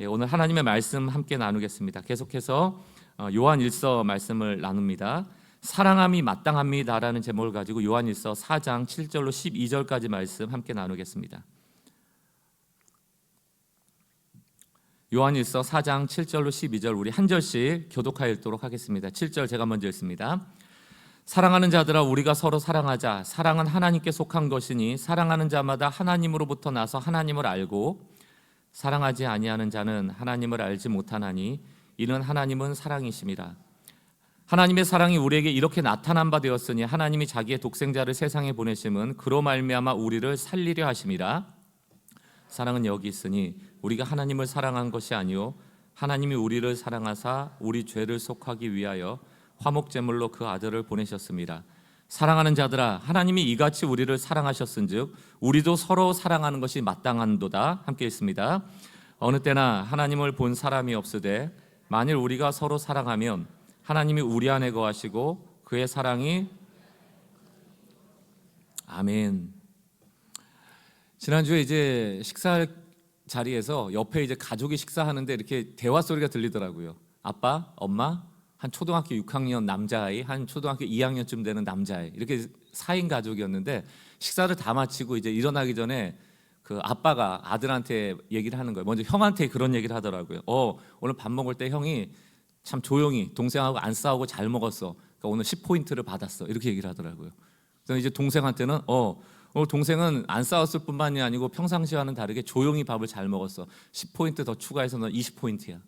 오늘 하나님의 말씀 함께 나누겠습니다. 계속해서 요한일서 말씀을 나눕니다. 사랑함이 마땅합니다라는 제목을 가지고 요한일서 4장 7절로 12절까지 말씀 함께 나누겠습니다. 요한일서 4장 7절로 12절 우리 한 절씩 교독하여 읽도록 하겠습니다. 7절 제가 먼저 읽습니다. 사랑하는 자들아, 우리가 서로 사랑하자. 사랑은 하나님께 속한 것이니 사랑하는 자마다 하나님으로부터 나서 하나님을 알고 사랑하지 아니하는 자는 하나님을 알지 못하나니 이는 하나님은 사랑이심이라. 하나님의 사랑이 우리에게 이렇게 나타난 바 되었으니 하나님이 자기의 독생자를 세상에 보내심은 그로 말미암아 우리를 살리려 하심이라. 사랑은 여기 있으니 우리가 하나님을 사랑한 것이 아니요 하나님이 우리를 사랑하사 우리 죄를 속하기 위하여 화목제물로 그 아들을 보내셨습니다. 사랑하는 자들아, 하나님이 이같이 우리를 사랑하셨은즉 우리도 서로 사랑하는 것이 마땅한도다. 함께 읽습니다. 어느 때나 하나님을 본 사람이 없으되 만일 우리가 서로 사랑하면 하나님이 우리 안에 거하시고 그의 사랑이 아멘. 지난주에 이제 식사 자리에서 옆에 이제 가족이 식사하는데 이렇게 대화 소리가 들리더라고요. 아빠, 엄마, 한 초등학교 6학년 남자아이, 한 초등학교 2학년쯤 되는 남자아이, 이렇게 4인 가족이었는데 식사를 다 마치고 이제 일어나기 전에 그 아빠가 아들한테 얘기를 하는 거예요. 먼저 형한테 그런 얘기를 하더라고요. 오늘 밥 먹을 때 형이 참 조용히 동생하고 안 싸우고 잘 먹었어. 그러니까 오늘 10포인트를 받았어. 이렇게 얘기를 하더라고요. 그래서 이제 동생한테는 오늘 동생은 안 싸웠을 뿐만이 아니고 평상시와는 다르게 조용히 밥을 잘 먹었어. 10포인트 더 추가해서 너 20포인트야.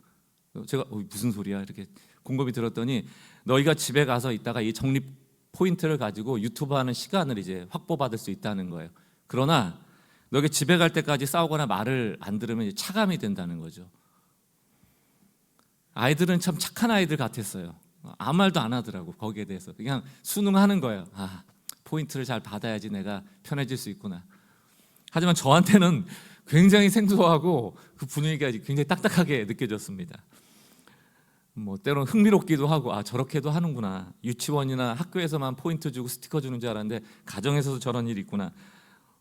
제가 무슨 소리야? 이렇게 곰곰이 들었더니 너희가 집에 가서 있다가 이 적립 포인트를 가지고 유튜브 하는 시간을 이제 확보받을 수 있다는 거예요. 그러나 너희가 집에 갈 때까지 싸우거나 말을 안 들으면 이제 차감이 된다는 거죠. 아이들은 참 착한 아이들 같았어요. 아무 말도 안 하더라고. 거기에 대해서 그냥 순응하는 거예요. 포인트를 잘 받아야지 내가 편해질 수 있구나. 하지만 저한테는 굉장히 생소하고 그 분위기가 굉장히 딱딱하게 느껴졌습니다. 때로는 흥미롭기도 하고 저렇게도 하는구나. 유치원이나 학교에서만 포인트 주고 스티커 주는 줄 알았는데 가정에서도 저런 일이 있구나.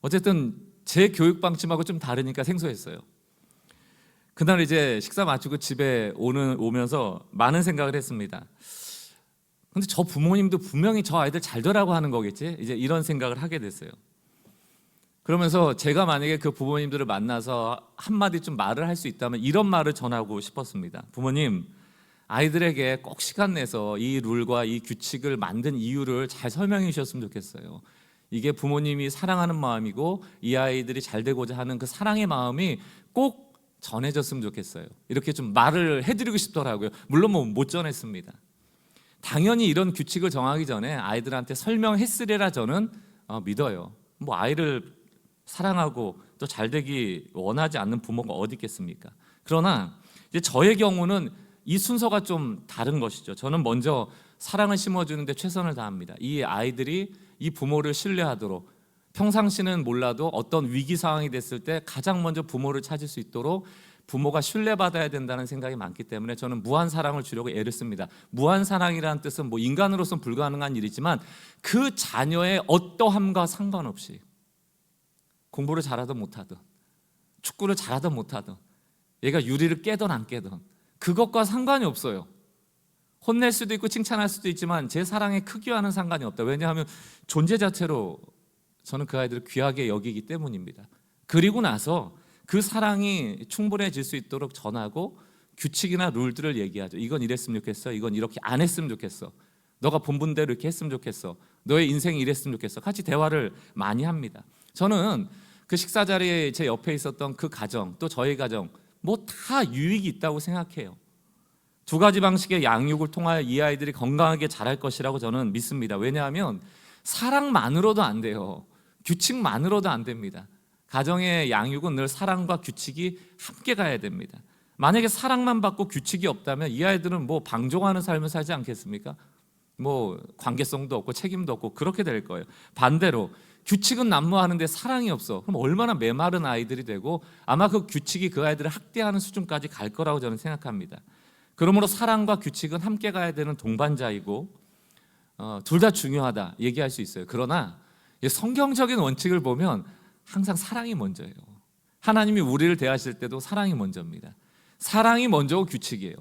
어쨌든 제 교육 방침하고 좀 다르니까 생소했어요. 그날 이제 식사 마치고 집에 오면서 많은 생각을 했습니다. 근데 저 부모님도 분명히 저 아이들 잘 되라고 하는 거겠지? 이제 이런 생각을 하게 됐어요. 그러면서 제가 만약에 그 부모님들을 만나서 한마디 좀 말을 할 수 있다면 이런 말을 전하고 싶었습니다. 부모님, 아이들에게 꼭 시간 내서 이 룰과 이 규칙을 만든 이유를 잘 설명해 주셨으면 좋겠어요. 이게 부모님이 사랑하는 마음이고 이 아이들이 잘 되고자 하는 그 사랑의 마음이 꼭 전해졌으면 좋겠어요. 이렇게 좀 말을 해드리고 싶더라고요. 물론 못 전했습니다. 당연히 이런 규칙을 정하기 전에 아이들한테 설명했으리라 저는 믿어요. 아이를 사랑하고 또 잘 되기 원하지 않는 부모가 어디 있겠습니까? 그러나 이제 저의 경우는 이 순서가 좀 다른 것이죠. 저는 먼저 사랑을 심어주는데 최선을 다합니다. 이 아이들이 이 부모를 신뢰하도록, 평상시는 몰라도 어떤 위기 상황이 됐을 때 가장 먼저 부모를 찾을 수 있도록 부모가 신뢰받아야 된다는 생각이 많기 때문에 저는 무한 사랑을 주려고 애를 씁니다. 무한 사랑이라는 뜻은 인간으로서는 불가능한 일이지만 그 자녀의 어떠함과 상관없이 공부를 잘하든 못하든 축구를 잘하든 못하든 얘가 유리를 깨든 안 깨든 그것과 상관이 없어요. 혼낼 수도 있고 칭찬할 수도 있지만 제 사랑의 크기와는 상관이 없다. 왜냐하면 존재 자체로 저는 그 아이들을 귀하게 여기기 때문입니다. 그리고 나서 그 사랑이 충분해질 수 있도록 전하고 규칙이나 룰들을 얘기하죠. 이건 이랬으면 좋겠어. 이건 이렇게 안 했으면 좋겠어. 너가 본분대로 이렇게 했으면 좋겠어. 너의 인생이 이랬으면 좋겠어. 같이 대화를 많이 합니다. 저는 그 식사 자리에 제 옆에 있었던 그 가정, 또 저희 가정 다 유익이 있다고 생각해요. 두 가지 방식의 양육을 통하여 이 아이들이 건강하게 자랄 것이라고 저는 믿습니다. 왜냐하면 사랑만으로도 안 돼요. 규칙만으로도 안 됩니다. 가정의 양육은 늘 사랑과 규칙이 함께 가야 됩니다. 만약에 사랑만 받고 규칙이 없다면 이 아이들은 방종하는 삶을 살지 않겠습니까? 관계성도 없고 책임도 없고 그렇게 될 거예요. 반대로 규칙은 난무하는데 사랑이 없어. 그럼 얼마나 메마른 아이들이 되고 아마 그 규칙이 그 아이들을 학대하는 수준까지 갈 거라고 저는 생각합니다. 그러므로 사랑과 규칙은 함께 가야 되는 동반자이고 둘 다 중요하다 얘기할 수 있어요. 그러나 성경적인 원칙을 보면 항상 사랑이 먼저예요. 하나님이 우리를 대하실 때도 사랑이 먼저입니다. 사랑이 먼저고 규칙이에요.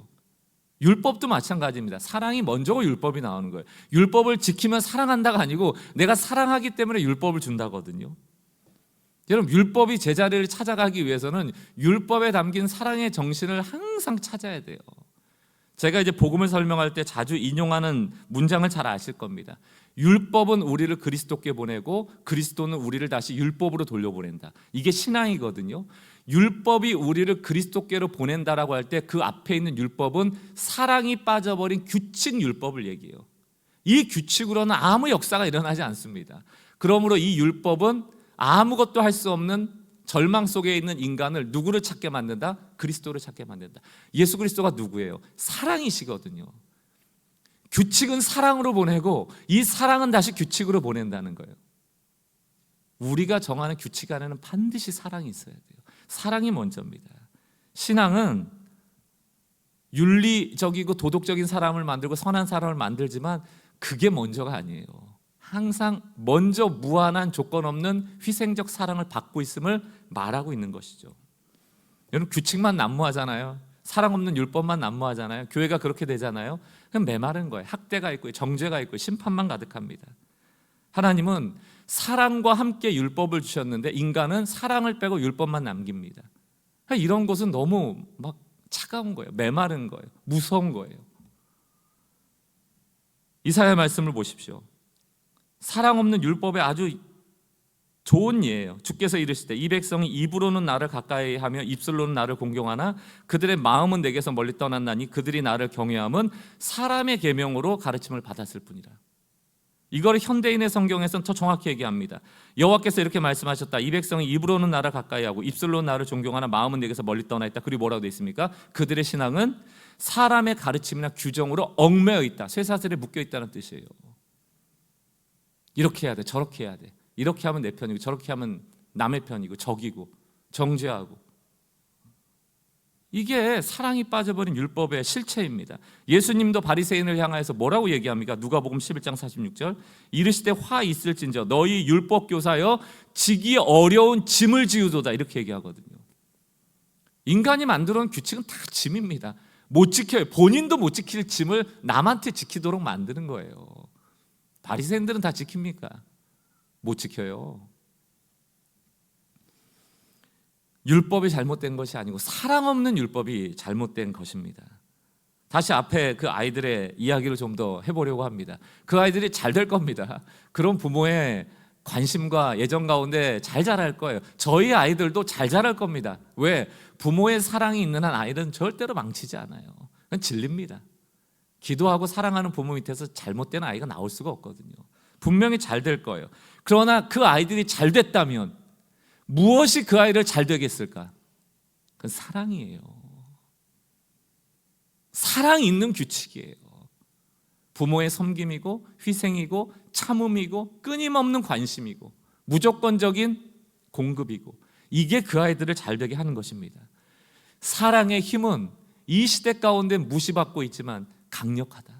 율법도 마찬가지입니다. 사랑이 먼저고 율법이 나오는 거예요. 율법을 지키면 사랑한다가 아니고 내가 사랑하기 때문에 율법을 준다거든요. 여러분, 율법이 제자리를 찾아가기 위해서는 율법에 담긴 사랑의 정신을 항상 찾아야 돼요. 제가 이제 복음을 설명할 때 자주 인용하는 문장을 잘 아실 겁니다. 율법은 우리를 그리스도께 보내고 그리스도는 우리를 다시 율법으로 돌려보낸다. 이게 신앙이거든요. 율법이 우리를 그리스도께로 보낸다라고 할 때 그 앞에 있는 율법은 사랑이 빠져버린 규칙 율법을 얘기해요. 이 규칙으로는 아무 역사가 일어나지 않습니다. 그러므로 이 율법은 아무것도 할 수 없는 절망 속에 있는 인간을 누구를 찾게 만든다? 그리스도를 찾게 만든다. 예수 그리스도가 누구예요? 사랑이시거든요. 규칙은 사랑으로 보내고 이 사랑은 다시 규칙으로 보낸다는 거예요. 우리가 정하는 규칙 안에는 반드시 사랑이 있어야 돼요. 사랑이 먼저입니다. 신앙은 윤리적이고 도덕적인 사람을 만들고 선한 사람을 만들지만 그게 먼저가 아니에요. 항상 먼저 무한한 조건 없는 희생적 사랑을 받고 있음을 말하고 있는 것이죠. 여러분, 규칙만 난무하잖아요. 사랑 없는 율법만 난무하잖아요. 교회가 그렇게 되잖아요. 그럼 메마른 거예요. 학대가 있고 정죄가 있고 심판만 가득합니다. 하나님은 사랑과 함께 율법을 주셨는데 인간은 사랑을 빼고 율법만 남깁니다. 이런 것은 너무 막 차가운 거예요. 메마른 거예요. 무서운 거예요. 이사야 말씀을 보십시오. 사랑 없는 율법의 아주 좋은 예예요. 주께서 이르시되 이 백성이 입으로는 나를 가까이 하며 입술로는 나를 공경하나 그들의 마음은 내게서 멀리 떠났나니 그들이 나를 경외함은 사람의 계명으로 가르침을 받았을 뿐이라. 이걸 현대인의 성경에서는 더 정확히 얘기합니다. 여호와께서 이렇게 말씀하셨다. 이 백성이 입으로는 나를 가까이 하고 입술로는 나를 존경하나 마음은 내게서 멀리 떠나 있다. 그리고 뭐라고 되어 있습니까? 그들의 신앙은 사람의 가르침이나 규정으로 얽매여 있다. 쇠사슬에 묶여 있다는 뜻이에요. 이렇게 해야 돼, 저렇게 해야 돼. 이렇게 하면 내 편이고 저렇게 하면 남의 편이고 적이고 정죄하고. 이게 사랑이 빠져버린 율법의 실체입니다. 예수님도 바리새인을 향하여서 뭐라고 얘기합니까? 누가복음 11장 46절 이르시되 화 있을진저 너희 율법 교사여 지기 어려운 짐을 지우도다 이렇게 얘기하거든요. 인간이 만들어 놓은 규칙은 다 짐입니다. 못 지켜요. 본인도 못 지킬 짐을 남한테 지키도록 만드는 거예요. 바리새인들은 다 지킵니까? 못 지켜요. 율법이 잘못된 것이 아니고 사랑 없는 율법이 잘못된 것입니다. 다시 앞에 그 아이들의 이야기를 좀 더 해보려고 합니다. 그 아이들이 잘 될 겁니다. 그런 부모의 관심과 애정 가운데 잘 자랄 거예요. 저희 아이들도 잘 자랄 겁니다. 왜? 부모의 사랑이 있는 한 아이들은 절대로 망치지 않아요. 그건 진리입니다. 기도하고 사랑하는 부모 밑에서 잘못된 아이가 나올 수가 없거든요. 분명히 잘 될 거예요. 그러나 그 아이들이 잘 됐다면 무엇이 그 아이를 잘 되게 했을까? 그건 사랑이에요. 사랑이 있는 규칙이에요. 부모의 섬김이고 희생이고 참음이고 끊임없는 관심이고 무조건적인 공급이고 이게 그 아이들을 잘 되게 하는 것입니다. 사랑의 힘은 이 시대 가운데 무시받고 있지만 강력하다.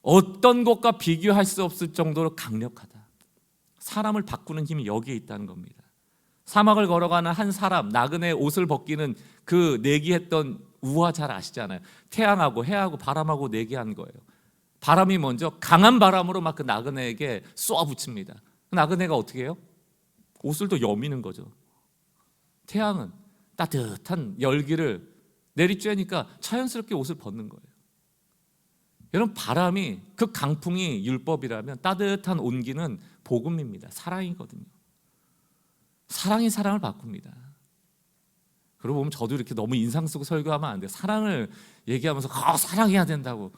어떤 것과 비교할 수 없을 정도로 강력하다. 사람을 바꾸는 힘이 여기에 있다는 겁니다. 사막을 걸어가는 한 사람, 나그네 옷을 벗기는 그 내기했던 우화 잘 아시잖아요. 태양하고 해하고 바람하고 내기한 거예요. 바람이 먼저 강한 바람으로 막 그 나그네에게 쏘아붙입니다. 그 나그네가 어떻게 해요? 옷을 또 여미는 거죠. 태양은 따뜻한 열기를 내리쬐니까 자연스럽게 옷을 벗는 거예요. 여러분, 바람이 그 강풍이 율법이라면 따뜻한 온기는 복음입니다. 사랑이거든요. 사랑이 사랑을 바꿉니다. 그러고 보면 저도 이렇게 너무 인상 쓰고 설교하면 안 돼요. 사랑을 얘기하면서 사랑해야 된다고.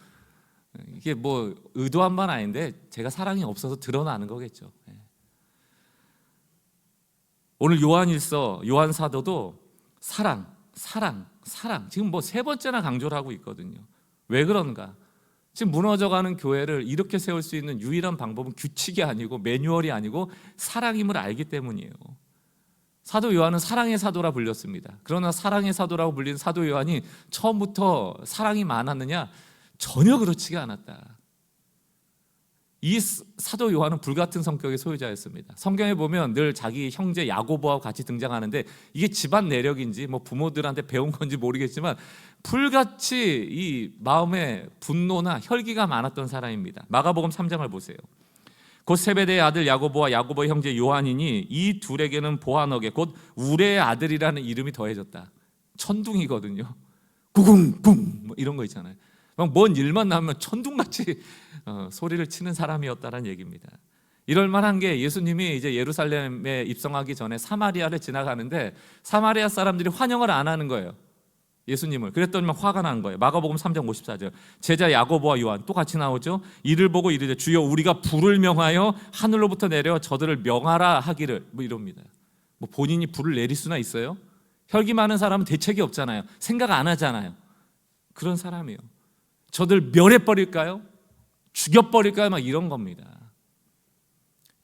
이게 뭐 의도한 바는 아닌데 제가 사랑이 없어서 드러나는 거겠죠. 오늘 요한일서 요한 사도도 사랑 지금 뭐 3번째나 강조를 하고 있거든요. 왜 그런가? 지금 무너져가는 교회를 이렇게 세울 수 있는 유일한 방법은 규칙이 아니고 매뉴얼이 아니고 사랑임을 알기 때문이에요. 사도 요한은 사랑의 사도라 불렸습니다. 그러나 사랑의 사도라고 불린 사도 요한이 처음부터 사랑이 많았느냐? 전혀 그렇지가 않았다. 이 사도 요한은 불같은 성격의 소유자였습니다. 성경에 보면 늘 자기 형제 야고보와 같이 등장하는데 이게 집안 내력인지 뭐 부모들한테 배운 건지 모르겠지만 불같이 이 마음에 분노나 혈기가 많았던 사람입니다. 마가복음 3장을 보세요. 곧 세베대의 아들 야고보와 야고보의 형제 요한이니 이 둘에게는 보아너게 곧 우레의 아들이라는 이름이 더해졌다. 천둥이거든요. 구궁궁 뭐 이런 거 있잖아요. 막 뭔 일만 나면 천둥같이 소리를 치는 사람이었다는 얘기입니다. 이럴 만한 게 예수님이 이제 예루살렘에 입성하기 전에 사마리아를 지나가는데 사마리아 사람들이 환영을 안 하는 거예요. 예수님을. 그랬더니 막 화가 난 거예요. 마가복음 3장 54절. 제자 야고보와 요한 또 같이 나오죠. 이를 보고 이르되 주여 우리가 불을 명하여 하늘로부터 내려 저들을 명하라 하기를 뭐 이럽니다. 뭐 본인이 불을 내릴 수나 있어요? 혈기 많은 사람은 대책이 없잖아요. 생각 안 하잖아요. 그런 사람이에요. 저들 멸해버릴까요? 죽여버릴까요? 막 이런 겁니다.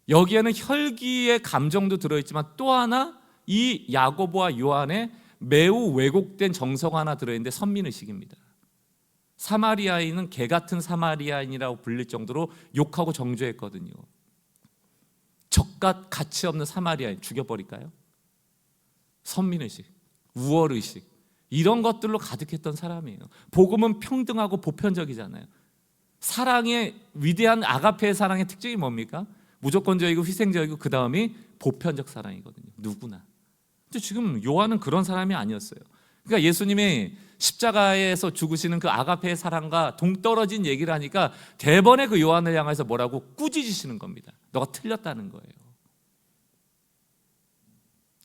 여기에는 혈기의 감정도 들어있지만 또 하나 이 야고보와 요한의 매우 왜곡된 정서가 하나 들어있는데 선민의식입니다. 사마리아인은 개 같은 사마리아인이라고 불릴 정도로 욕하고 정죄했거든요. 적과 가치 없는 사마리아인 죽여버릴까요? 선민의식, 우월의식 이런 것들로 가득했던 사람이에요. 복음은 평등하고 보편적이잖아요. 사랑의 위대한 아가페의 사랑의 특징이 뭡니까? 무조건적이고 희생적이고 그 다음이 보편적 사랑이거든요. 누구나. 근데 지금 요한은 그런 사람이 아니었어요. 그러니까 예수님이 십자가에서 죽으시는 그 아가페의 사랑과 동떨어진 얘기를 하니까 대번에 그 요한을 향해서 뭐라고 꾸짖으시는 겁니다. 너가 틀렸다는 거예요.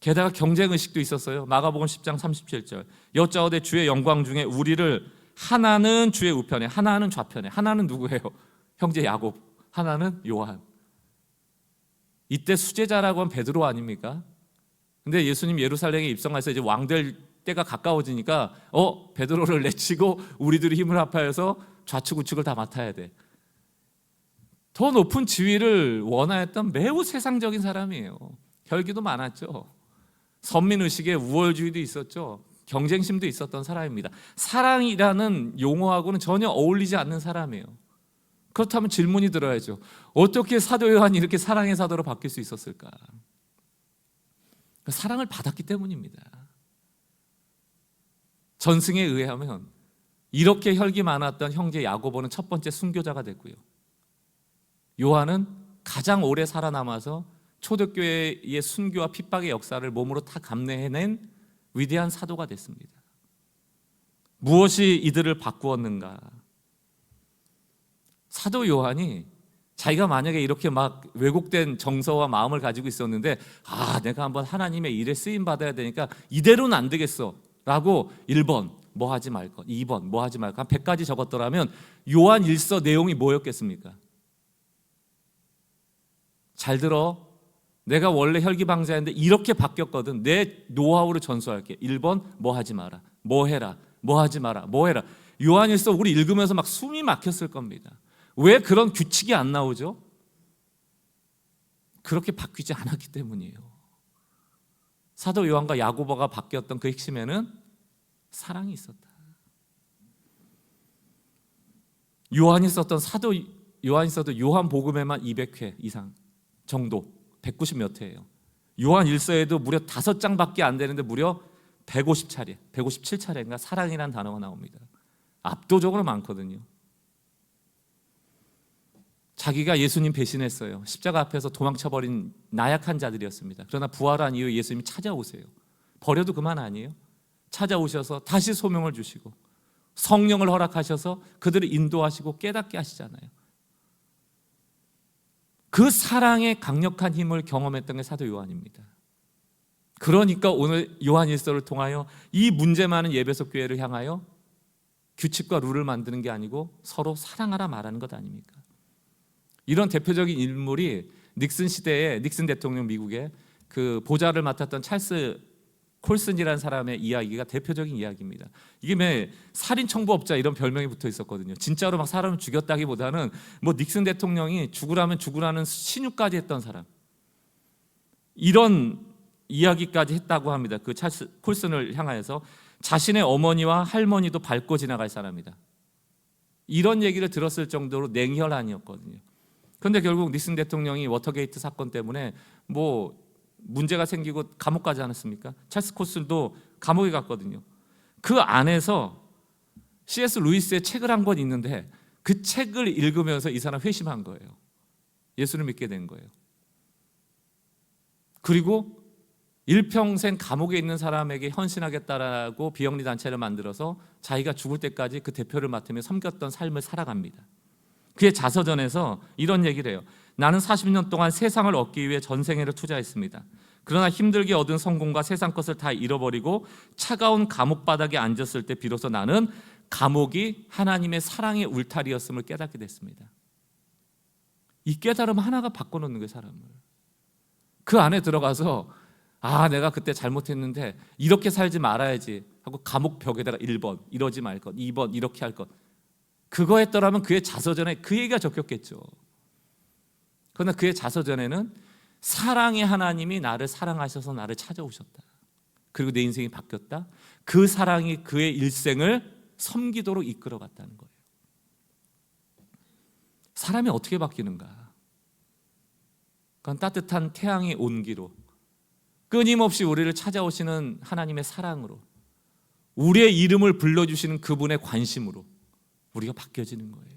게다가 경쟁의식도 있었어요. 마가복음 10장 37절. 여짜오되 주의 영광 중에 우리를 하나는 주의 우편에 하나는 좌편에 하나는 누구예요? 형제 야곱, 하나는 요한. 이때 수제자라고 하면 베드로 아닙니까? 근데 예수님 예루살렘에 입성해서 이제 왕될 때가 가까워지니까 베드로를 내치고 우리들이 힘을 합하여서 좌측 우측을 다 맡아야 돼. 더 높은 지위를 원하였던 매우 세상적인 사람이에요. 혈기도 많았죠. 선민의식에 우월주의도 있었죠. 경쟁심도 있었던 사람입니다. 사랑이라는 용어하고는 전혀 어울리지 않는 사람이에요. 그렇다면 질문이 들어야죠. 어떻게 사도 요한이 이렇게 사랑의 사도로 바뀔 수 있었을까? 사랑을 받았기 때문입니다. 전승에 의하면 이렇게 혈기 많았던 형제 야고보는 첫 번째 순교자가 됐고요. 요한은 가장 오래 살아남아서 초대교회의 순교와 핍박의 역사를 몸으로 다 감내해낸 위대한 사도가 됐습니다. 무엇이 이들을 바꾸었는가? 사도 요한이 자기가 만약에 이렇게 막 왜곡된 정서와 마음을 가지고 있었는데 내가 한번 하나님의 일에 쓰임 받아야 되니까 이대로는 안 되겠어 라고 1번 뭐 하지 말 것, 2번 뭐 하지 말 것, 한 100가지 적었더라면 요한 1서 내용이 뭐였겠습니까? 잘 들어. 내가 원래 혈기방자였는데 이렇게 바뀌었거든. 내 노하우를 전수할게. 1번 뭐 하지 마라, 뭐 해라, 뭐 하지 마라, 뭐 해라. 요한일서 우리 읽으면서 막 숨이 막혔을 겁니다. 왜 그런 규칙이 안 나오죠? 그렇게 바뀌지 않았기 때문이에요. 사도 요한과 야고보가 바뀌었던 그 핵심에는 사랑이 있었다. 요한이 썼던 요한 복음에만 200회 이상 정도, 190 몇 회예요. 요한 1서에도 무려 5장밖에 안 되는데 무려 150차례, 157차례인가 사랑이라는 단어가 나옵니다. 압도적으로 많거든요. 자기가 예수님 배신했어요. 십자가 앞에서 도망쳐버린 나약한 자들이었습니다. 그러나 부활한 이후 예수님이 찾아오세요. 버려도 그만 아니에요. 찾아오셔서 다시 소명을 주시고 성령을 허락하셔서 그들을 인도하시고 깨닫게 하시잖아요. 그 사랑의 강력한 힘을 경험했던 게 사도 요한입니다. 그러니까 오늘 요한일서를 통하여 이 문제 많은 예배석 교회를 향하여 규칙과 룰을 만드는 게 아니고 서로 사랑하라 말하는 것 아닙니까? 이런 대표적인 인물이 닉슨 시대에 닉슨 대통령 미국의 그 보좌를 맡았던 찰스 콜슨이라는 사람의 이야기가 대표적인 이야기입니다. 이게 살인 청부업자 이런 별명이 붙어 있었거든요. 진짜로 막 사람을 죽였다기보다는 뭐 닉슨 대통령이 죽으라면 죽으라는 신유까지 했던 사람. 이런 이야기까지 했다고 합니다. 그 찰스 콜슨을 향하여서 자신의 어머니와 할머니도 밟고 지나갈 사람이다. 이런 얘기를 들었을 정도로 냉혈한이었거든요. 그런데 결국 닉슨 대통령이 워터게이트 사건 때문에 뭐 문제가 생기고 감옥 가지 않았습니까? 찰스 코슬도 감옥에 갔거든요. 그 안에서 C.S. 루이스의 책을 한 권 있는데 그 책을 읽으면서 이 사람 회심한 거예요. 예수를 믿게 된 거예요. 그리고 일평생 감옥에 있는 사람에게 헌신하겠다라고 비영리 단체를 만들어서 자기가 죽을 때까지 그 대표를 맡으며 섬겼던 삶을 살아갑니다. 그의 자서전에서 이런 얘기를 해요. 나는 40년 동안 세상을 얻기 위해 전생애를 투자했습니다. 그러나 힘들게 얻은 성공과 세상 것을 다 잃어버리고 차가운 감옥 바닥에 앉았을 때 비로소 나는 감옥이 하나님의 사랑의 울타리였음을 깨닫게 됐습니다. 이 깨달음 하나가 바꿔놓는 거예요, 사람을. 그 안에 들어가서 내가 그때 잘못했는데 이렇게 살지 말아야지 하고 감옥 벽에다가 1번 이러지 말 것, 2번 이렇게 할 것, 그거 했더라면 그의 자서전에 그 얘기가 적혔겠죠. 그러나 그의 자서전에는 사랑의 하나님이 나를 사랑하셔서 나를 찾아오셨다, 그리고 내 인생이 바뀌었다, 그 사랑이 그의 일생을 섬기도록 이끌어갔다는 거예요. 사람이 어떻게 바뀌는가? 그건 따뜻한 태양의 온기로, 끊임없이 우리를 찾아오시는 하나님의 사랑으로, 우리의 이름을 불러주시는 그분의 관심으로 우리가 바뀌어지는 거예요.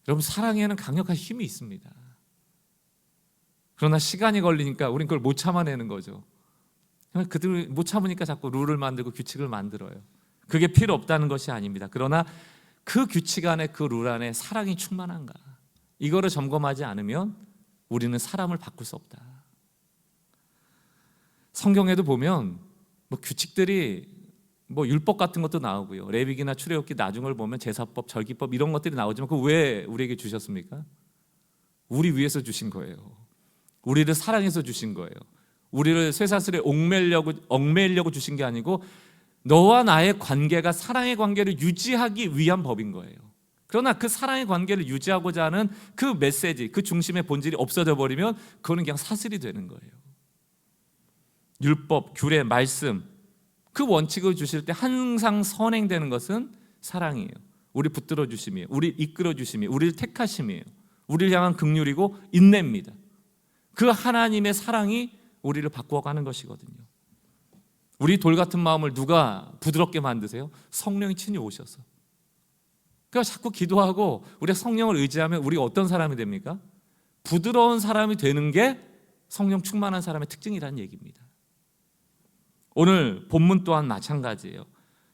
여러분, 사랑에는 강력한 힘이 있습니다. 그러나 시간이 걸리니까 우린 그걸 못 참아내는 거죠. 그들 못 참으니까 자꾸 룰을 만들고 규칙을 만들어요. 그게 필요 없다는 것이 아닙니다. 그러나 그 규칙 안에, 그 룰 안에 사랑이 충만한가, 이거를 점검하지 않으면 우리는 사람을 바꿀 수 없다. 성경에도 보면 규칙들이 율법 같은 것도 나오고요, 레위기나 출애굽기 나중을 보면 제사법, 절기법 이런 것들이 나오지만 그거 왜 우리에게 주셨습니까? 우리 위해서 주신 거예요. 우리를 사랑해서 주신 거예요. 우리를 쇠사슬에 얽매이려고 주신 게 아니고 너와 나의 관계가 사랑의 관계를 유지하기 위한 법인 거예요. 그러나 그 사랑의 관계를 유지하고자 하는 그 메시지, 그 중심의 본질이 없어져 버리면 그거는 그냥 사슬이 되는 거예요. 율법, 규례, 말씀, 그 원칙을 주실 때 항상 선행되는 것은 사랑이에요. 우리 붙들어 주심이에요. 우리 이끌어 주심이에요. 우리를 택하심이에요. 우리를 향한 긍휼이고 인내입니다. 그 하나님의 사랑이 우리를 바꾸어가는 것이거든요. 우리 돌 같은 마음을 누가 부드럽게 만드세요? 성령이 친히 오셔서. 그러니까 자꾸 기도하고 우리가 성령을 의지하면 우리가 어떤 사람이 됩니까? 부드러운 사람이 되는 게 성령 충만한 사람의 특징이라는 얘기입니다. 오늘 본문 또한 마찬가지예요.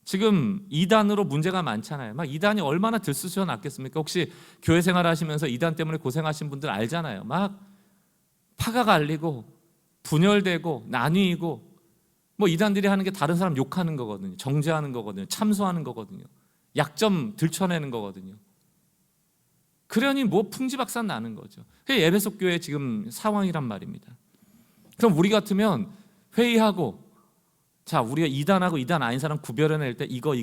지금 이단으로 문제가 많잖아요. 막 이단이 얼마나 들쑤셔 놨겠습니까? 혹시 교회 생활 하시면서 이단 때문에 고생하신 분들 알잖아요. 막 파가 갈리고 분열되고 나뉘고, 이단들이 하는 게 다른 사람 욕하는 거거든요. 정죄하는 거거든요. 참소하는 거거든요. 약점 들춰내는 거거든요. 그러니 풍지박산 나는 거죠. 그게 에베소 교회 지금 상황이란 말입니다. 그럼 우리 같으면 회의하고, 자, 우리가 이단하고 이단 아닌 사람 구별해낼 때 이거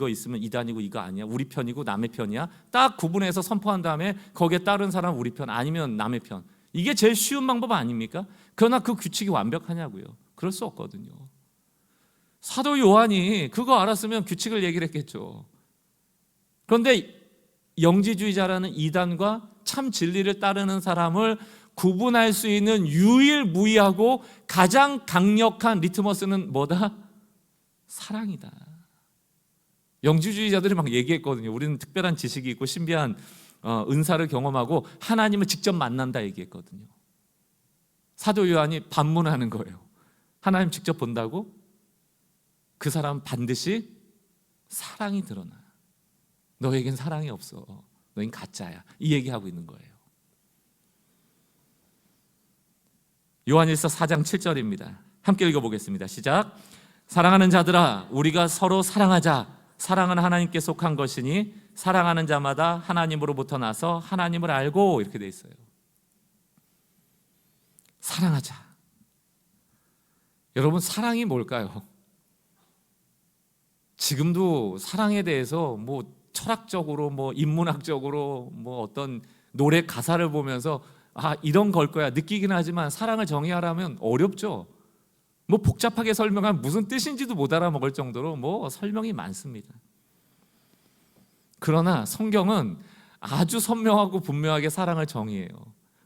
있으면 이단이고 이거 아니야, 우리 편이고 남의 편이야, 딱 구분해서 선포한 다음에 거기에 따른 사람 우리 편 아니면 남의 편, 이게 제일 쉬운 방법 아닙니까? 그러나 그 규칙이 완벽하냐고요? 그럴 수 없거든요. 사도 요한이 그거 알았으면 규칙을 얘기를 했겠죠. 그런데 영지주의자라는 이단과 참 진리를 따르는 사람을 구분할 수 있는 유일무이하고 가장 강력한 리트머스는 뭐다? 사랑이다. 영지주의자들이 막 얘기했거든요. 우리는 특별한 지식이 있고 신비한 은사를 경험하고 하나님을 직접 만난다 얘기했거든요. 사도 요한이 반문하는 거예요. 하나님 직접 본다고? 그 사람 반드시 사랑이 드러나. 너에겐 사랑이 없어. 너흰 가짜야. 이 얘기하고 있는 거예요. 요한일서 4장 7절입니다. 함께 읽어보겠습니다. 시작. 사랑하는 자들아, 우리가 서로 사랑하자. 사랑은 하나님께 속한 것이니 사랑하는 자마다 하나님으로부터 나서 하나님을 알고, 이렇게 돼 있어요. 사랑하자. 여러분, 사랑이 뭘까요? 지금도 사랑에 대해서 철학적으로 인문학적으로 어떤 노래 가사를 보면서 이런 걸 거야 느끼긴 하지만 사랑을 정의하라면 어렵죠. 복잡하게 설명하면 무슨 뜻인지도 못 알아먹을 정도로 설명이 많습니다. 그러나 성경은 아주 선명하고 분명하게 사랑을 정의해요.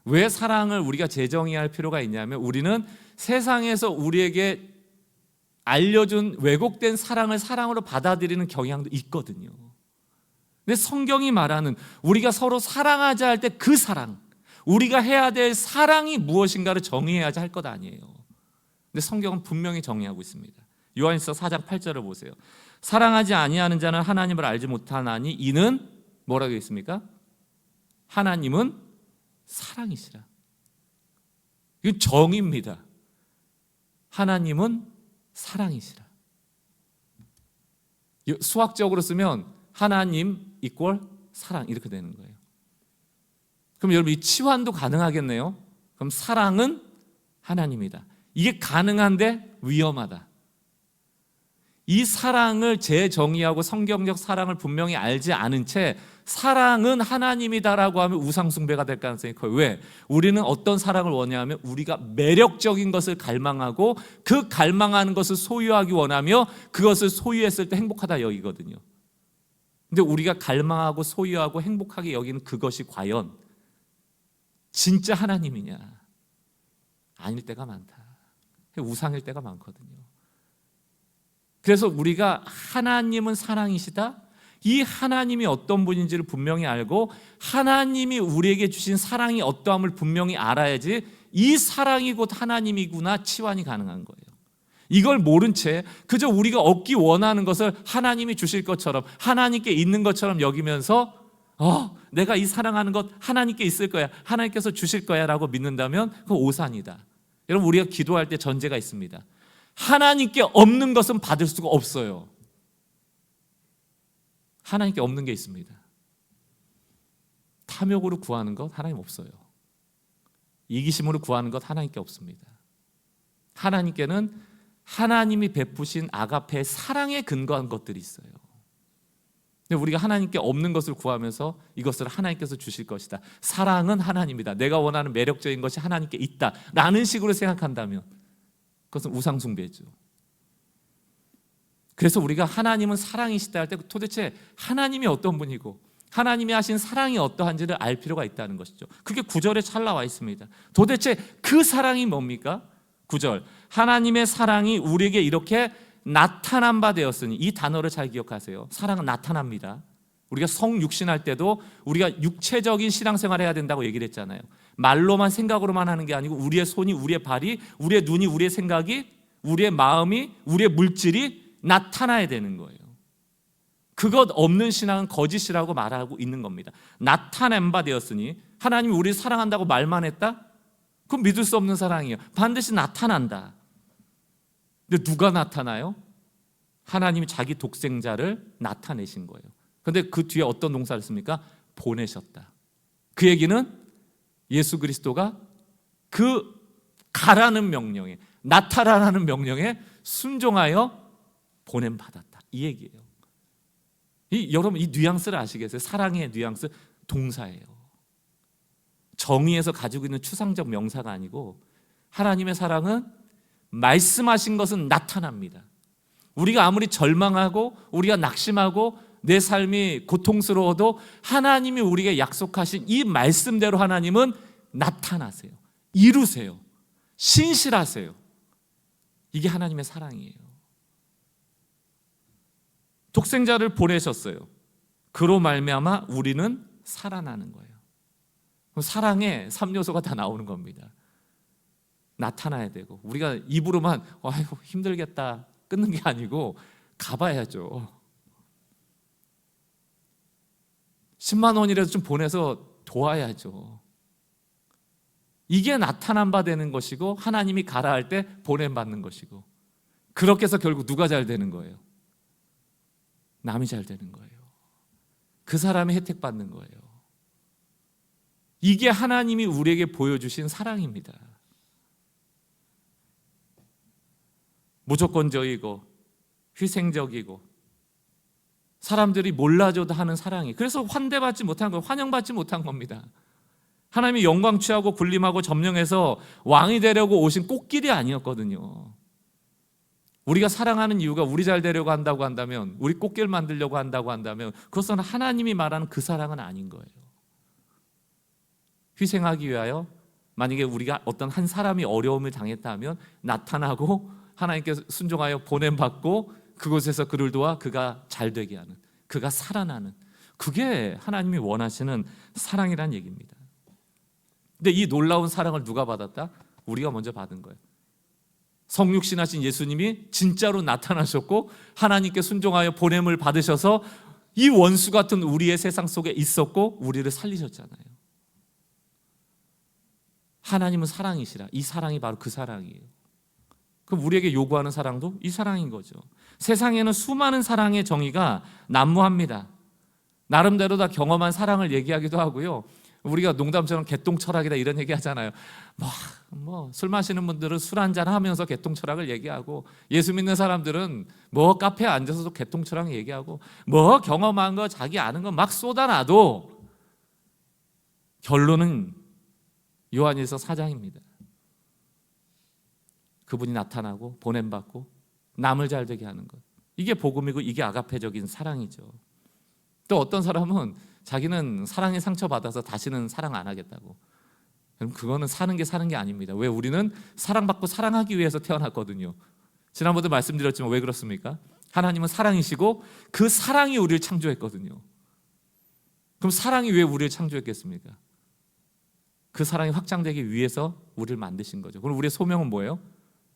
왜 사랑을 우리가 재정의할 필요가 있냐면 우리는 세상에서 우리에게 알려준 왜곡된 사랑을 사랑으로 받아들이는 경향도 있거든요. 근데 성경이 말하는 우리가 서로 사랑하자 할 때 그 사랑, 우리가 해야 될 사랑이 무엇인가를 정의해야지 할 것 아니에요. 근데 성경은 분명히 정의하고 있습니다. 요한일서 4장 8절을 보세요. 사랑하지 아니하는 자는 하나님을 알지 못하나니 이는 뭐라고 했습니까? 하나님은 사랑이시라. 이건 정의입니다. 하나님은 사랑이시라. 수학적으로 쓰면 하나님 이꼴 사랑 이렇게 되는 거예요. 그럼 여러분 이 치환도 가능하겠네요. 그럼 사랑은 하나님이다. 이게 가능한데 위험하다. 이 사랑을 재정의하고 성경적 사랑을 분명히 알지 않은 채 사랑은 하나님이다라고 하면 우상숭배가 될 가능성이 커요. 왜? 우리는 어떤 사랑을 원하냐면 우리가 매력적인 것을 갈망하고 그 갈망하는 것을 소유하기 원하며 그것을 소유했을 때 행복하다 여기거든요. 근데 우리가 갈망하고 소유하고 행복하게 여기는 그것이 과연 진짜 하나님이냐? 아닐 때가 많다. 우상일 때가 많거든요. 그래서 우리가 하나님은 사랑이시다. 이 하나님이 어떤 분인지를 분명히 알고 하나님이 우리에게 주신 사랑이 어떠함을 분명히 알아야지 이 사랑이 곧 하나님이구나 치환이 가능한 거예요. 이걸 모른 채 그저 우리가 얻기 원하는 것을 하나님이 주실 것처럼 하나님께 있는 것처럼 여기면서 내가 이 사랑하는 것 하나님께 있을 거야, 하나님께서 주실 거야 라고 믿는다면 그건 오산이다. 여러분 우리가 기도할 때 전제가 있습니다. 하나님께 없는 것은 받을 수가 없어요. 하나님께 없는 게 있습니다. 탐욕으로 구하는 것 하나님 없어요. 이기심으로 구하는 것 하나님께 없습니다. 하나님께는 하나님이 베푸신 아가페의 사랑에 근거한 것들이 있어요. 근데 우리가 하나님께 없는 것을 구하면서 이것을 하나님께서 주실 것이다. 사랑은 하나님이다. 내가 원하는 매력적인 것이 하나님께 있다 라는 식으로 생각한다면 그것은 우상숭배죠. 그래서 우리가 하나님은 사랑이시다 할 때 도대체 하나님이 어떤 분이고 하나님이 하신 사랑이 어떠한지를 알 필요가 있다는 것이죠. 그게 9절에 잘 나와 있습니다. 도대체 그 사랑이 뭡니까? 9절 하나님의 사랑이 우리에게 이렇게 나타난 바 되었으니 이 단어를 잘 기억하세요. 사랑은 나타납니다. 우리가 성육신할 때도 우리가 육체적인 신앙생활을 해야 된다고 얘기를 했잖아요. 말로만 생각으로만 하는 게 아니고 우리의 손이, 우리의 발이, 우리의 눈이, 우리의 생각이, 우리의 마음이, 우리의 물질이 나타나야 되는 거예요. 그것 없는 신앙은 거짓이라고 말하고 있는 겁니다. 나타낸 바 되었으니 하나님이 우리를 사랑한다고 말만 했다? 그건 믿을 수 없는 사랑이에요. 반드시 나타난다. 근데 누가 나타나요? 하나님이 자기 독생자를 나타내신 거예요. 그런데 그 뒤에 어떤 동사를 씁니까? 보내셨다. 그 얘기는 예수 그리스도가 그 가라는 명령에, 나타나라는 명령에 순종하여 보냄받았다. 이 얘기예요. 여러분 이 뉘앙스를 아시겠어요? 사랑의 뉘앙스 동사예요. 정의에서 가지고 있는 추상적 명사가 아니고 하나님의 사랑은 말씀하신 것은 나타납니다. 우리가 아무리 절망하고 우리가 낙심하고 내 삶이 고통스러워도 하나님이 우리에게 약속하신 이 말씀대로 하나님은 나타나세요. 이루세요. 신실하세요. 이게 하나님의 사랑이에요. 독생자를 보내셨어요. 그로 말미암아 우리는 살아나는 거예요. 그럼 사랑의 3요소가 다 나오는 겁니다. 나타나야 되고 우리가 입으로만 아이고 힘들겠다 끊는 게 아니고 가봐야죠. 10만 원이라도 좀 보내서 도와야죠. 이게 나타난 바 되는 것이고 하나님이 가라 할 때 보냄받는 것이고 그렇게 해서 결국 누가 잘 되는 거예요? 남이 잘 되는 거예요. 그 사람이 혜택받는 거예요. 이게 하나님이 우리에게 보여주신 사랑입니다. 무조건적이고 희생적이고 사람들이 몰라줘도 하는 사랑이 그래서 환대받지 못한 거예요. 환영받지 못한 겁니다. 하나님이 영광 취하고 군림하고 점령해서 왕이 되려고 오신 꽃길이 아니었거든요. 우리가 사랑하는 이유가 우리 잘 되려고 한다고 한다면 우리 꽃길 만들려고 한다고 한다면 그것은 하나님이 말하는 그 사랑은 아닌 거예요. 희생하기 위하여 만약에 우리가 어떤 한 사람이 어려움을 당했다면 나타나고 하나님께 순종하여 보냄받고 그곳에서 그를 도와 그가 잘 되게 하는, 그가 살아나는, 그게 하나님이 원하시는 사랑이란 얘기입니다. 근데 이 놀라운 사랑을 누가 받았다? 우리가 먼저 받은 거예요. 성육신하신 예수님이 진짜로 나타나셨고 하나님께 순종하여 보냄을 받으셔서 이 원수 같은 우리의 세상 속에 있었고 우리를 살리셨잖아요. 하나님은 사랑이시라. 이 사랑이 바로 그 사랑이에요. 그럼 우리에게 요구하는 사랑도 이 사랑인 거죠. 세상에는 수많은 사랑의 정의가 난무합니다. 나름대로 다 경험한 사랑을 얘기하기도 하고요. 우리가 농담처럼 개똥철학이다 이런 얘기 하잖아요. 술 마시는 분들은 술 한잔 하면서 개똥철학을 얘기하고, 예수 믿는 사람들은 카페에 앉아서도 개똥철학 얘기하고, 경험한 거 자기 아는 거 막 쏟아놔도 결론은 요한일서 4장입니다. 그분이 나타나고 보냄받고 남을 잘되게 하는 것, 이게 복음이고 이게 아가페적인 사랑이죠. 또 어떤 사람은 자기는 사랑에 상처받아서 다시는 사랑 안 하겠다고. 그럼 그거는 사는 게 아닙니다. 왜? 우리는 사랑받고 사랑하기 위해서 태어났거든요. 지난번에 말씀드렸지만 왜 그렇습니까? 하나님은 사랑이시고 그 사랑이 우리를 창조했거든요. 그럼 사랑이 왜 우리를 창조했겠습니까? 그 사랑이 확장되기 위해서 우리를 만드신 거죠. 그럼 우리의 소명은 뭐예요?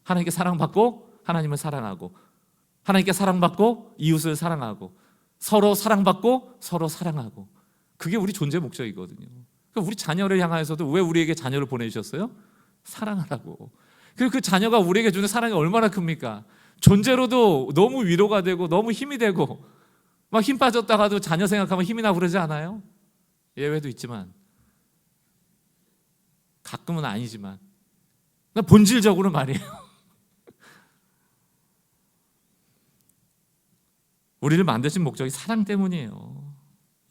하나님께 사랑받고 하나님을 사랑하고, 하나님께 사랑받고 이웃을 사랑하고, 서로 사랑받고 서로 사랑하고, 그게 우리 존재 목적이거든요. 그러니까 우리 자녀를 향하여서도 왜 우리에게 자녀를 보내주셨어요? 사랑하라고. 그리고 그 자녀가 우리에게 주는 사랑이 얼마나 큽니까? 존재로도 너무 위로가 되고 너무 힘이 되고, 막 힘 빠졌다가도 자녀 생각하면 힘이 나고 그러지 않아요? 예외도 있지만, 가끔은 아니지만 본질적으로 말이에요. 우리를 만드신 목적이 사랑 때문이에요.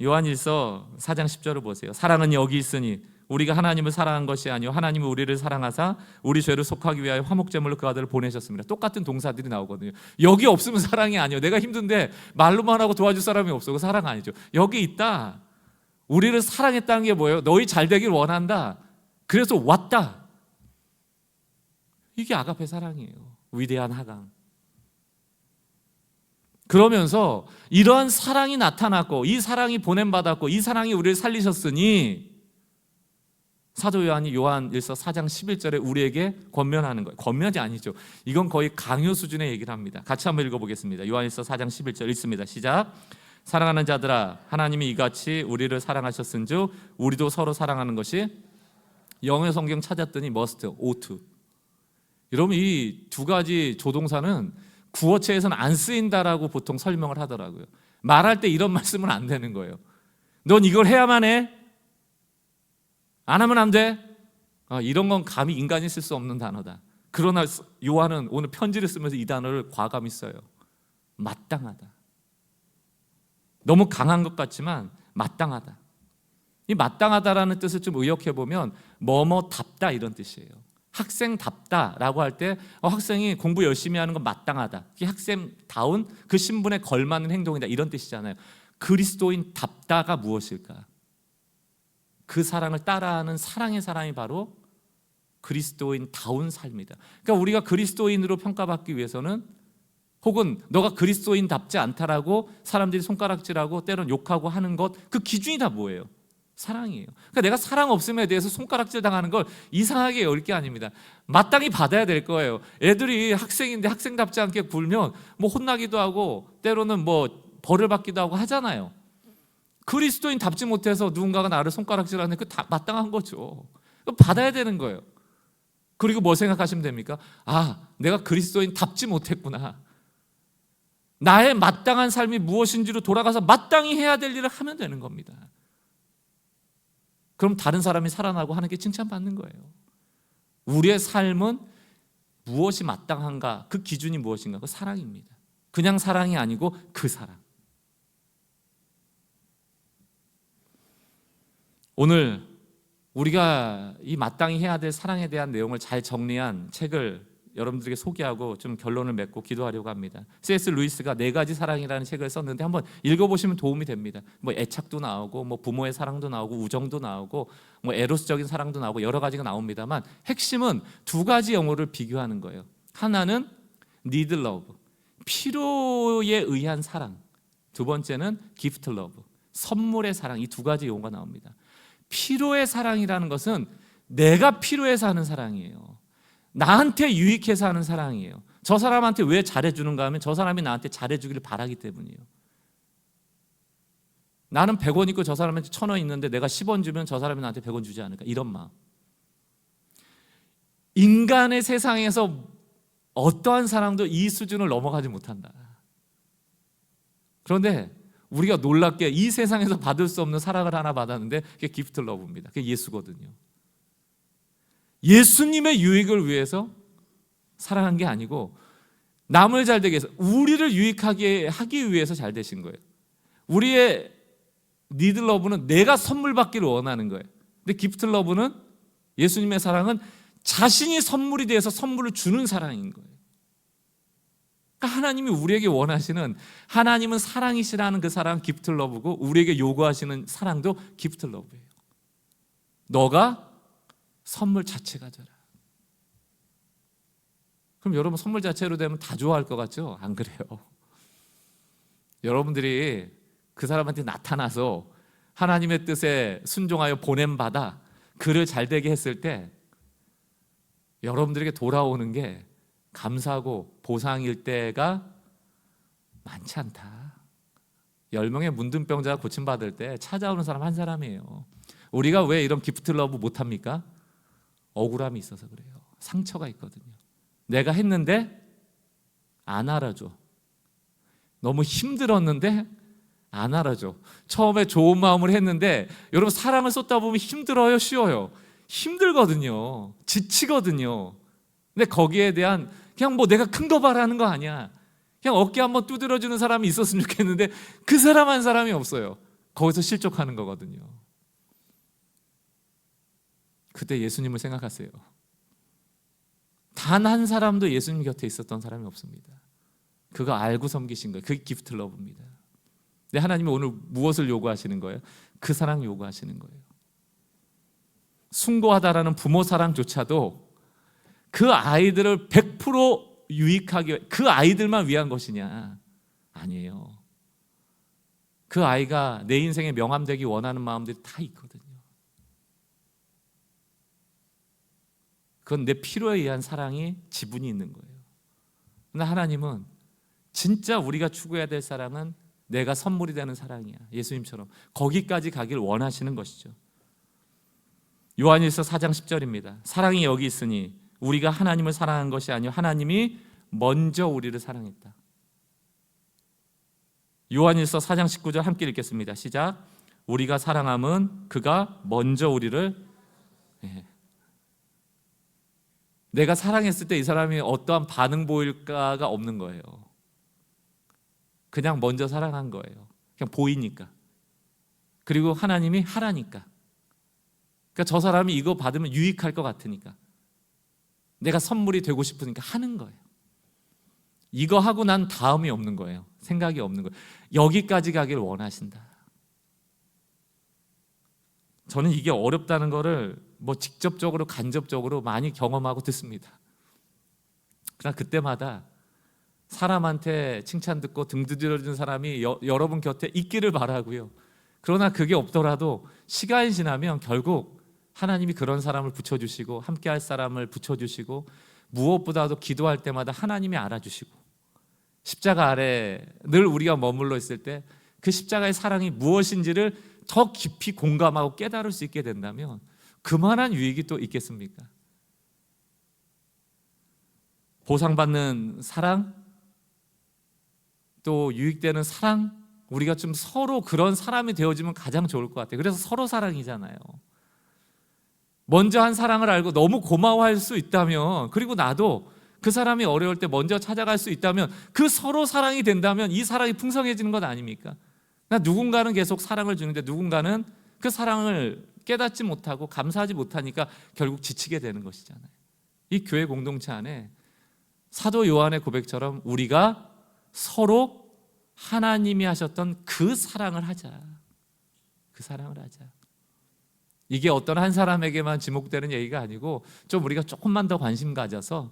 요한일서 4장 10절을 보세요. 사랑은 여기 있으니 우리가 하나님을 사랑한 것이 아니요 하나님은 우리를 사랑하사 우리 죄를 속하기 위하여 화목제물로 그 아들을 보내셨습니다. 똑같은 동사들이 나오거든요. 여기 없으면 사랑이 아니에요. 내가 힘든데 말로만 하고 도와줄 사람이 없어. 그 사랑 아니죠. 여기 있다. 우리를 사랑했다는 게 뭐예요? 너희 잘 되길 원한다. 그래서 왔다. 이게 아가페 사랑이에요. 위대한 하강. 그러면서 이러한 사랑이 나타났고 이 사랑이 보냄받았고 이 사랑이 우리를 살리셨으니 사도 요한이 요한일서 4장 11절에 우리에게 권면하는 거예요. 권면이 아니죠. 이건 거의 강요 수준의 얘기를 합니다. 같이 한번 읽어보겠습니다. 요한일서 4장 11절 읽습니다. 시작. 사랑하는 자들아, 하나님이 이같이 우리를 사랑하셨은즉 우리도 서로 사랑하는 것이, 영어 성경 찾았더니 must, ought. 여러분 이 두 가지 조동사는 구어체에서는 안 쓰인다라고 보통 설명을 하더라고요. 말할 때 이런 말씀은 안 되는 거예요. 넌 이걸 해야만 해. 안 하면 안 돼. 이런 건 감히 인간이 쓸 수 없는 단어다. 그러나 요한은 오늘 편지를 쓰면서 이 단어를 과감히 써요. 마땅하다. 너무 강한 것 같지만 마땅하다. 이 마땅하다라는 뜻을 좀 의역해보면 뭐뭐답다 이런 뜻이에요. 학생답다라고 할 때 학생이 공부 열심히 하는 건 마땅하다. 학생다운 그 신분에 걸맞는 행동이다 이런 뜻이잖아요. 그리스도인답다가 무엇일까? 그 사랑을 따라하는 사랑의 사람이 바로 그리스도인다운 삶이다. 그러니까 우리가 그리스도인으로 평가받기 위해서는, 혹은 너가 그리스도인답지 않다라고 사람들이 손가락질하고 때론 욕하고 하는 것, 그 기준이 다 뭐예요? 사랑이에요. 그러니까 내가 사랑 없음에 대해서 손가락질 당하는 걸 이상하게 여길 게 아닙니다. 마땅히 받아야 될 거예요. 애들이 학생인데 학생답지 않게 굴면 혼나기도 하고 때로는 벌을 받기도 하고 하잖아요. 그리스도인답지 못해서 누군가가 나를 손가락질하는 그 다 마땅한 거죠. 받아야 되는 거예요. 그리고 뭐 생각하시면 됩니까? 내가 그리스도인답지 못했구나. 나의 마땅한 삶이 무엇인지로 돌아가서 마땅히 해야 될 일을 하면 되는 겁니다. 그럼 다른 사람이 살아나고 하는 게 칭찬받는 거예요. 우리의 삶은 무엇이 마땅한가? 그 기준이 무엇인가? 그 사랑입니다. 그냥 사랑이 아니고 그 사랑. 오늘 우리가 이 마땅히 해야 될 사랑에 대한 내용을 잘 정리한 책을 여러분들에게 소개하고 좀 결론을 맺고 기도하려고 합니다. C.S. 루이스가 4가지 사랑이라는 책을 썼는데 한번 읽어보시면 도움이 됩니다. 뭐 애착도 나오고 뭐 부모의 사랑도 나오고 우정도 나오고 뭐 에로스적인 사랑도 나오고 여러 가지가 나옵니다만 핵심은 2가지 영어를 비교하는 거예요. 하나는 need love, 필요에 의한 사랑. 2번째는 gift love, 선물의 사랑. 이 2가지 용어가 나옵니다. 필요의 사랑이라는 것은 내가 필요해서 하는 사랑이에요. 나한테 유익해서 하는 사랑이에요. 저 사람한테 왜 잘해주는가 하면 저 사람이 나한테 잘해주기를 바라기 때문이에요. 나는 100원 있고 저 사람한테 1000원 있는데 내가 10원 주면 저 사람이 나한테 100원 주지 않을까, 이런 마음. 인간의 세상에서 어떠한 사람도 이 수준을 넘어가지 못한다. 그런데 우리가 놀랍게 이 세상에서 받을 수 없는 사랑을 하나 받았는데 그게 기프트 러브입니다. 그게 예수거든요. 예수님의 유익을 위해서 사랑한 게 아니고 남을 잘 되게 해서 우리를 유익하게 하기 위해서 잘 되신 거예요. 우리의 니드 러브는 내가 선물 받기를 원하는 거예요. 근데 기프트 러브는, 예수님의 사랑은 자신이 선물이 돼서 선물을 주는 사랑인 거예요. 그러니까 하나님이 우리에게 원하시는, 하나님은 사랑이시라는 그 사랑 기프트 러브고 우리에게 요구하시는 사랑도 기프트 러브예요. 너가 선물 자체가 되라. 그럼 여러분 선물 자체로 되면 다 좋아할 것 같죠? 안 그래요. 여러분들이 그 사람한테 나타나서 하나님의 뜻에 순종하여 보냄받아 그를 잘되게 했을 때 여러분들에게 돌아오는 게 감사하고 보상일 때가 많지 않다. 10명의 문둥병자가 고침받을 때 찾아오는 사람 한 사람이에요. 우리가 왜 이런 기프트 러브 못합니까? 억울함이 있어서 그래요. 상처가 있거든요. 내가 했는데 안 알아줘. 너무 힘들었는데 안 알아줘. 처음에 좋은 마음으로 했는데, 여러분 사랑을 쏟다 보면 힘들어요, 쉬워요? 힘들거든요. 지치거든요. 근데 거기에 대한 그냥 뭐 내가 큰 거 바라는 거 아니야. 그냥 어깨 한번 두드려주는 사람이 있었으면 좋겠는데 그 사람 한 사람이 없어요. 거기서 실족하는 거거든요. 그때 예수님을 생각하세요. 단 한 사람도 예수님 곁에 있었던 사람이 없습니다. 그거 알고 섬기신 거예요. 그게 기프트 러브입니다. 근데 하나님이 오늘 무엇을 요구하시는 거예요? 그 사랑 요구하시는 거예요. 숭고하다라는 부모 사랑조차도 그 아이들을 100% 유익하게, 그 아이들만 위한 것이냐? 아니에요. 그 아이가 내 인생에 명함되기 원하는 마음들이 다 있거든요. 그건 내 필요에 의한 사랑이 지분이 있는 거예요. 그러나 하나님은 진짜 우리가 추구해야 될 사랑은 내가 선물이 되는 사랑이야. 예수님처럼 거기까지 가길 원하시는 것이죠. 요한일서 4장 10절입니다. 사랑이 여기 있으니 우리가 하나님을 사랑한 것이 아니요 하나님이 먼저 우리를 사랑했다. 요한일서 4장 19절 함께 읽겠습니다. 시작. 우리가 사랑함은 그가 먼저 우리를, 내가 사랑했을 때 이 사람이 어떠한 반응 보일까가 없는 거예요. 그냥 먼저 사랑한 거예요. 그냥 보이니까. 그리고 하나님이 하라니까. 그러니까 저 사람이 이거 받으면 유익할 것 같으니까, 내가 선물이 되고 싶으니까 하는 거예요. 이거 하고 난 다음이 없는 거예요. 생각이 없는 거예요. 여기까지 가길 원하신다. 저는 이게 어렵다는 거를 뭐 직접적으로 간접적으로 많이 경험하고 듣습니다. 그러나 그때마다 사람한테 칭찬 듣고 등 두드려주는 사람이 여러분 곁에 있기를 바라고요. 그러나 그게 없더라도 시간이 지나면 결국 하나님이 그런 사람을 붙여주시고 함께할 사람을 붙여주시고, 무엇보다도 기도할 때마다 하나님이 알아주시고, 십자가 아래 늘 우리가 머물러 있을 때 그 십자가의 사랑이 무엇인지를 더 깊이 공감하고 깨달을 수 있게 된다면 그만한 유익이 또 있겠습니까? 보상받는 사랑, 또 유익되는 사랑, 우리가 좀 서로 그런 사람이 되어지면 가장 좋을 것 같아요. 그래서 서로 사랑이잖아요. 먼저 한 사랑을 알고 너무 고마워할 수 있다면, 그리고 나도 그 사람이 어려울 때 먼저 찾아갈 수 있다면, 그 서로 사랑이 된다면 이 사랑이 풍성해지는 것 아닙니까? 누군가는 계속 사랑을 주는데 누군가는 그 사랑을 깨닫지 못하고 감사하지 못하니까 결국 지치게 되는 것이잖아요. 이 교회 공동체 안에 사도 요한의 고백처럼 우리가 서로 하나님이 하셨던 그 사랑을 하자. 그 사랑을 하자. 이게 어떤 한 사람에게만 지목되는 얘기가 아니고 좀 우리가 조금만 더 관심 가져서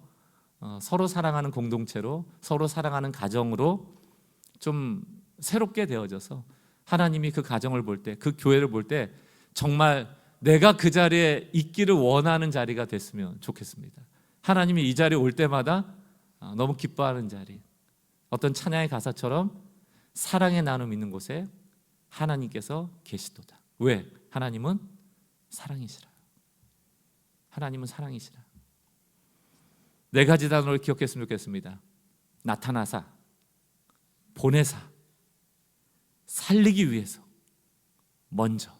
서로 사랑하는 공동체로, 서로 사랑하는 가정으로 좀 새롭게 되어져서 하나님이 그 가정을 볼 때, 그 교회를 볼 때 정말 내가 그 자리에 있기를 원하는 자리가 됐으면 좋겠습니다. 하나님이 이 자리에 올 때마다 너무 기뻐하는 자리, 어떤 찬양의 가사처럼 사랑의 나눔 있는 곳에 하나님께서 계시도다. 왜? 하나님은 사랑이시라. 하나님은 사랑이시라. 네 가지 단어를 기억했으면 좋겠습니다. 나타나사, 보내사, 살리기 위해서, 먼저.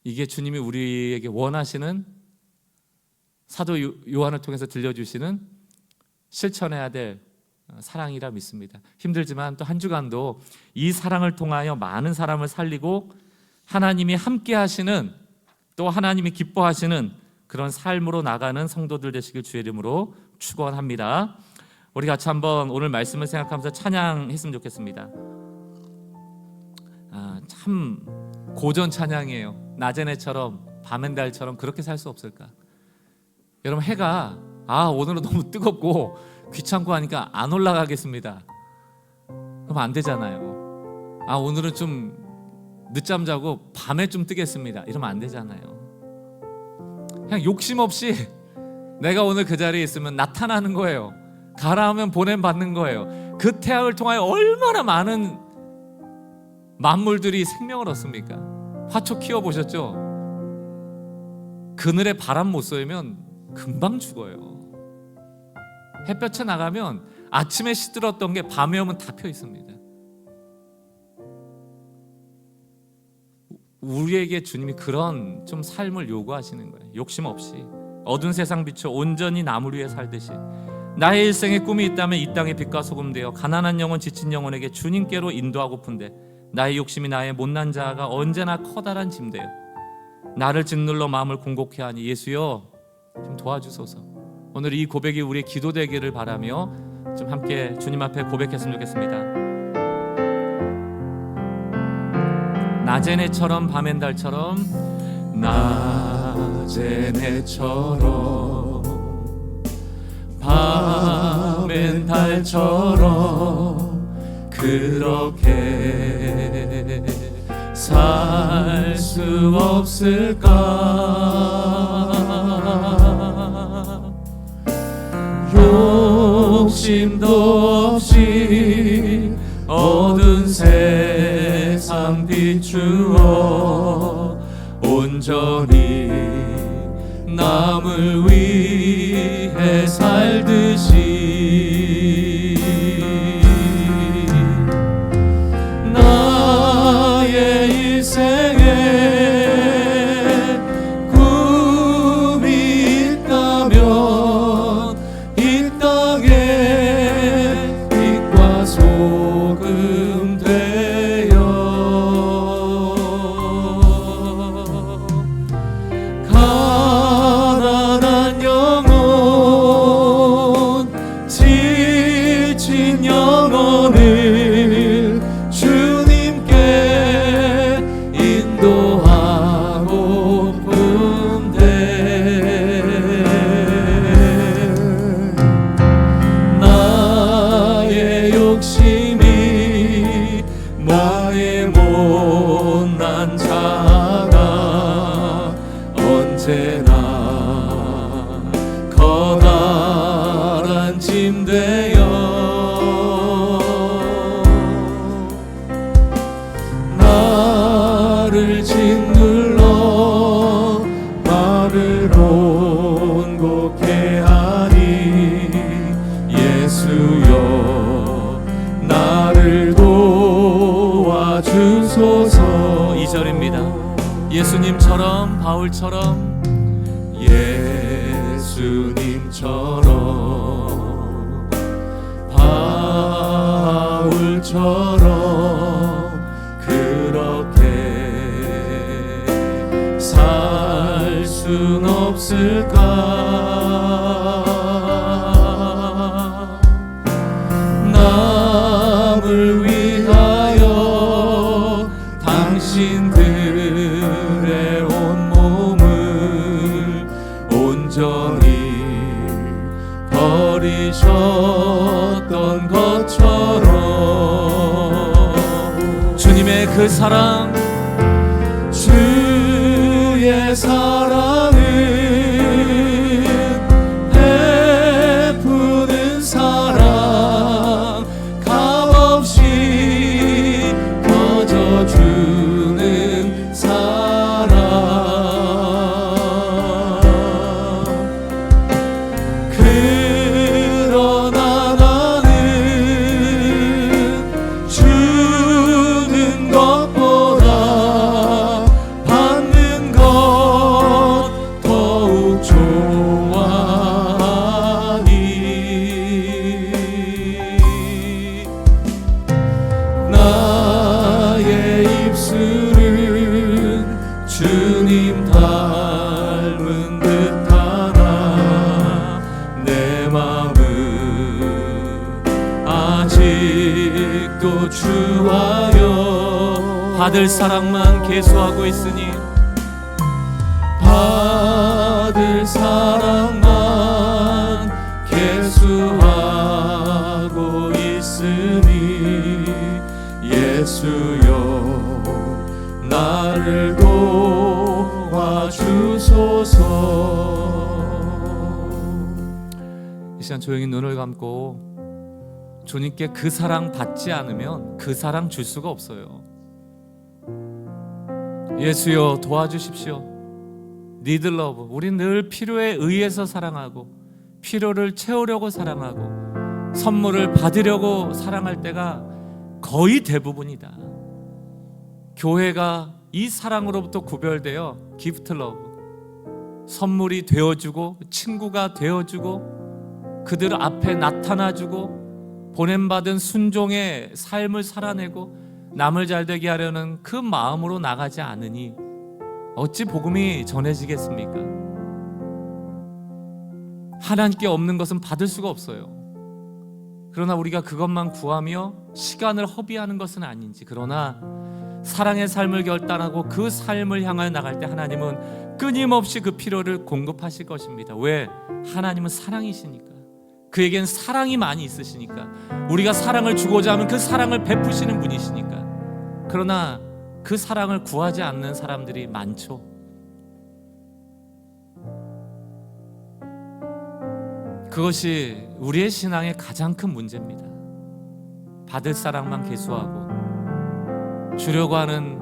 이게 주님이 우리에게 원하시는, 사도 요한을 통해서 들려주시는 실천해야 될 사랑이라 믿습니다. 힘들지만 또 한 주간도 이 사랑을 통하여 많은 사람을 살리고 하나님이 함께 하시는, 또 하나님이 기뻐하시는 그런 삶으로 나가는 성도들 되시길 주의 이름으로 축원합니다. 우리 같이 한번 오늘 말씀을 생각하면서 찬양했으면 좋겠습니다. 참 고전 찬양이에요. 낮의 내처럼 밤엔 달처럼 그렇게 살 수 없을까? 여러분, 해가 오늘은 너무 뜨겁고 귀찮고 하니까 안 올라가겠습니다. 그럼 안 되잖아요. 오늘은 좀 늦잠 자고 밤에 좀 뜨겠습니다. 이러면 안 되잖아요. 그냥 욕심 없이 내가 오늘 그 자리에 있으면 나타나는 거예요. 가라 하면 보냄 받는 거예요. 그 태양을 통하여 얼마나 많은 만물들이 생명을 얻습니까? 화초 키워보셨죠? 그늘에 바람 못 쏘면 금방 죽어요. 햇볕에 나가면 아침에 시들었던 게 밤에 오면 다 펴 있습니다. 우리에게 주님이 그런 좀 삶을 요구하시는 거예요. 욕심 없이 어두운 세상 비춰 온전히 나무 위에 살듯이 나의 일생에 꿈이 있다면 이 땅의 빛과 소금 되어 가난한 영혼, 지친 영혼에게 주님께로 인도하고픈데 나의 욕심이 나의 못난 자아가 언제나 커다란 짐 되어 나를 짓눌러 마음을 공곡해 하니 예수여 좀 도와주소서. 오늘 이 고백이 우리의 기도 되기를 바라며 좀 함께 주님 앞에 고백했으면 좋겠습니다. 낮의 내처럼 밤엔 달처럼, 낮의 내처럼 밤엔 달처럼 그렇게 살 수 없을까? 욕심도 없이 어두운 세상 비추어 온전히 남을 위해 살듯이 나의 일생에 꿈이 있다면 이 땅에 빛과 소금 되어 가난한 영혼, 지친 영혼을 주님께 인도하고픈데 나의 욕심이 나의 못난 자가 언제나 커다란 짐 되어 나를 짓눌러 나를 온곡해 하니 예수여 나를 도와주소서. 2절입니다. 예수님처럼 바울처럼 예수님처럼 바울처럼 그렇게 살 순 없을까? 버리셨던 것처럼 주님의 그 사랑, 주의 사랑은 베푸는 사랑, 값없이 거저주는 사랑. 그러나 나는 주는 것보다 받는 것 더욱 좋아하니 나의 입술은 주님 닮은 듯하나 내 마음은 아직도 주하여 받을 사랑만 계수하고 있으니 받을 사랑만 계수하고 있으니 예수여 나를 도와주소서. 이 시간 조용히 눈을 감고 주님께 그 사랑 받지 않으면 그 사랑 줄 수가 없어요. 예수여 도와주십시오. Need love. 우린 늘 필요에 의해서 사랑하고 필요를 채우려고 사랑하고 선물을 받으려고 사랑할 때가 거의 대부분이다. 교회가 이 사랑으로부터 구별되어 기프트 러브, 선물이 되어주고 친구가 되어주고 그들 앞에 나타나주고 보냄받은 순종의 삶을 살아내고 남을 잘되게 하려는 그 마음으로 나가지 않으니 어찌 복음이 전해지겠습니까? 하나님께 없는 것은 받을 수가 없어요. 그러나 우리가 그것만 구하며 시간을 허비하는 것은 아닌지, 그러나 사랑의 삶을 결단하고 그 삶을 향하여 나갈 때 하나님은 끊임없이 그 필요를 공급하실 것입니다. 왜? 하나님은 사랑이시니까. 그에겐 사랑이 많이 있으시니까. 우리가 사랑을 주고자 하면 그 사랑을 베푸시는 분이시니까. 그러나 그 사랑을 구하지 않는 사람들이 많죠. 그것이 우리의 신앙의 가장 큰 문제입니다. 받을 사랑만 계수하고 주려고 하는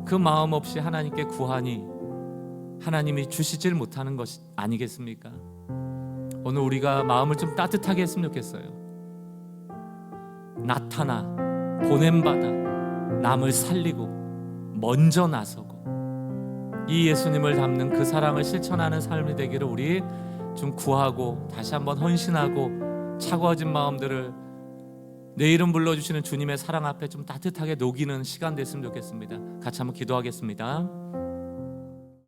그 마음 없이 하나님께 구하니 하나님이 주시질 못하는 것이 아니겠습니까? 오늘 우리가 마음을 좀 따뜻하게 했으면 좋겠어요. 나타나 보냄받아 남을 살리고 먼저 나서고 이 예수님을 닮는 그 사랑을 실천하는 삶이 되기를 우리 좀 구하고 다시 한번 헌신하고 차가워진 마음들을 내 이름 불러주시는 주님의 사랑 앞에 좀 따뜻하게 녹이는 시간 됐으면 좋겠습니다. 같이 한번 기도하겠습니다.